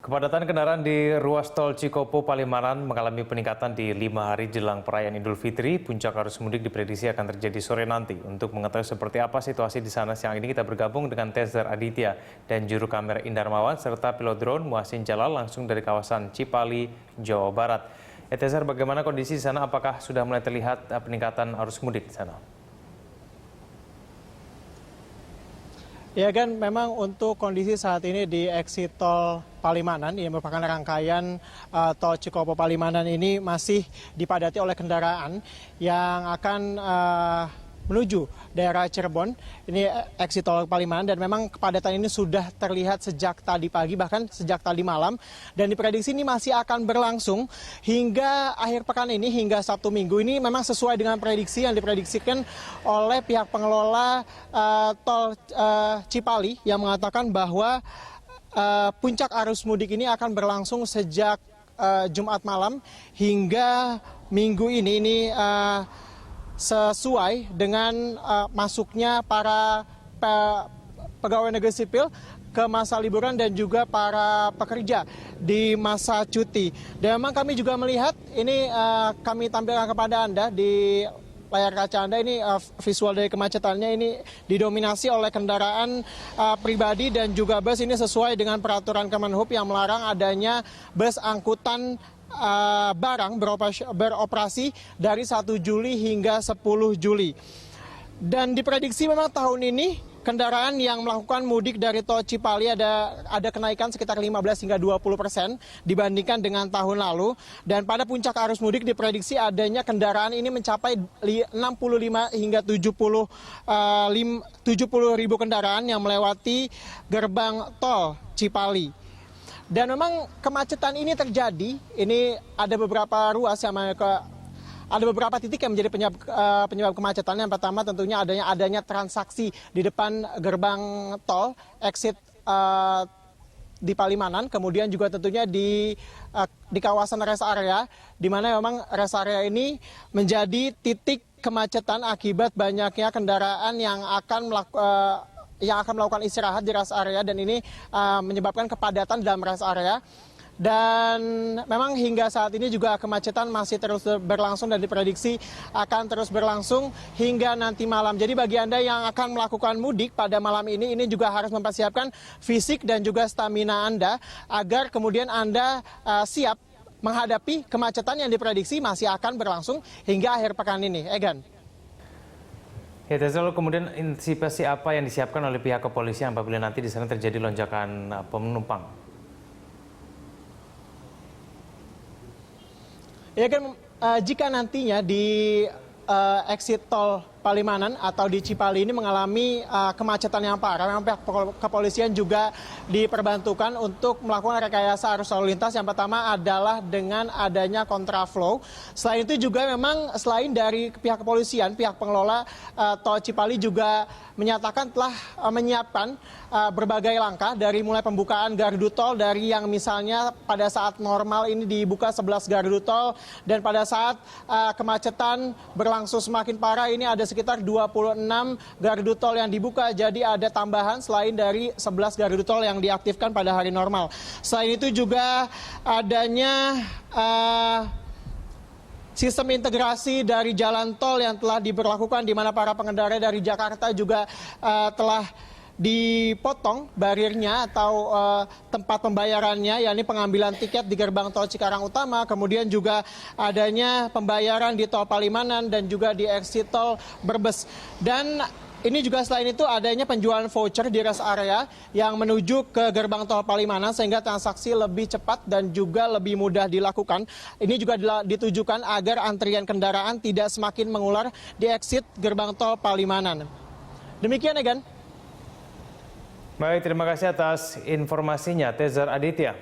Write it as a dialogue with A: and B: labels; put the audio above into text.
A: Kepadatan kendaraan di ruas tol Cikopo Palimanan mengalami peningkatan di 5 hari jelang perayaan Idul Fitri. Puncak arus mudik diprediksi akan terjadi sore nanti. Untuk mengetahui seperti apa situasi di sana siang ini, kita bergabung dengan Tezer Aditya dan juru kamera Indarmawan serta pilot drone Muhsin Jalal langsung dari kawasan Cipali, Jawa Barat. Tezer, bagaimana kondisi di sana? Apakah sudah mulai terlihat peningkatan arus mudik di sana?
B: Ya kan, memang untuk kondisi saat ini di exit tol Palimanan yang merupakan rangkaian tol Cikopo Palimanan ini masih dipadati oleh kendaraan yang akan menuju daerah Cirebon. Ini exit tol Palimanan dan memang kepadatan ini sudah terlihat sejak tadi pagi, bahkan sejak tadi malam, dan diprediksi ini masih akan berlangsung hingga akhir pekan ini, hingga Sabtu Minggu. Ini memang sesuai dengan prediksi yang diprediksikan oleh pihak pengelola tol Cipali yang mengatakan bahwa puncak arus mudik ini akan berlangsung sejak Jumat malam hingga Minggu ini sesuai dengan masuknya para pegawai negeri sipil ke masa liburan dan juga para pekerja di masa cuti. Dan memang kami juga melihat ini, kami tampilkan kepada Anda di layar kaca Anda ini visual dari kemacetannya ini didominasi oleh kendaraan pribadi dan juga bus. Ini sesuai dengan peraturan Kemenhub yang melarang adanya bus angkutan barang beroperasi dari 1 Juli hingga 10 Juli. Dan diprediksi memang tahun ini kendaraan yang melakukan mudik dari tol Cipali ada kenaikan sekitar 15 hingga 20% dibandingkan dengan tahun lalu. Dan pada puncak arus mudik diprediksi adanya kendaraan ini mencapai 65 hingga 70 ribu kendaraan yang melewati gerbang tol Cipali. Dan memang kemacetan ini terjadi, ini ada beberapa ruas yang ada beberapa titik yang menjadi penyebab kemacetan. Yang pertama tentunya adanya transaksi di depan gerbang tol exit di Palimanan, kemudian juga tentunya di kawasan rest area, di mana memang rest area ini menjadi titik kemacetan akibat banyaknya kendaraan yang akan melakukan istirahat di rest area, dan ini menyebabkan kepadatan dalam rest area. Dan memang hingga saat ini juga kemacetan masih terus berlangsung dan diprediksi akan terus berlangsung hingga nanti malam. Jadi bagi Anda yang akan melakukan mudik pada malam ini juga harus mempersiapkan fisik dan juga stamina Anda agar kemudian Anda siap menghadapi kemacetan yang diprediksi masih akan berlangsung hingga akhir pekan ini. Egan.
A: Ya, Tezel, kemudian antisipasi apa yang disiapkan oleh pihak kepolisian apabila nanti di sana terjadi lonjakan penumpang?
B: Ya kan, jika nantinya di exit tol Palimanan atau di Cipali ini mengalami kemacetan yang parah, memang pihak kepolisian juga diperbantukan untuk melakukan rekayasa arus lalu lintas. Yang pertama adalah dengan adanya kontraflow. Selain itu juga memang selain dari pihak kepolisian, pihak pengelola tol Cipali juga menyatakan telah menyiapkan berbagai langkah, dari mulai pembukaan gardu tol, dari yang misalnya pada saat normal ini dibuka 11 gardu tol, dan pada saat kemacetan berlangsung semakin parah ini ada sekitar 26 gardu tol yang dibuka. Jadi ada tambahan selain dari 11 gardu tol yang diaktifkan pada hari normal. Selain itu juga adanya sistem integrasi dari jalan tol yang telah diberlakukan, di mana para pengendara dari Jakarta juga telah dipotong barirnya atau tempat pembayarannya, yakni pengambilan tiket di gerbang tol Cikarang Utama, kemudian juga adanya pembayaran di tol Palimanan dan juga di exit tol Brebes. Dan ini juga selain itu adanya penjualan voucher di rest area yang menuju ke gerbang tol Palimanan sehingga transaksi lebih cepat dan juga lebih mudah dilakukan. Ini juga ditujukan agar antrian kendaraan tidak semakin mengular di exit gerbang tol Palimanan. Demikian, Egan.
A: Baik, terima kasih atas informasinya, Tezer Aditya.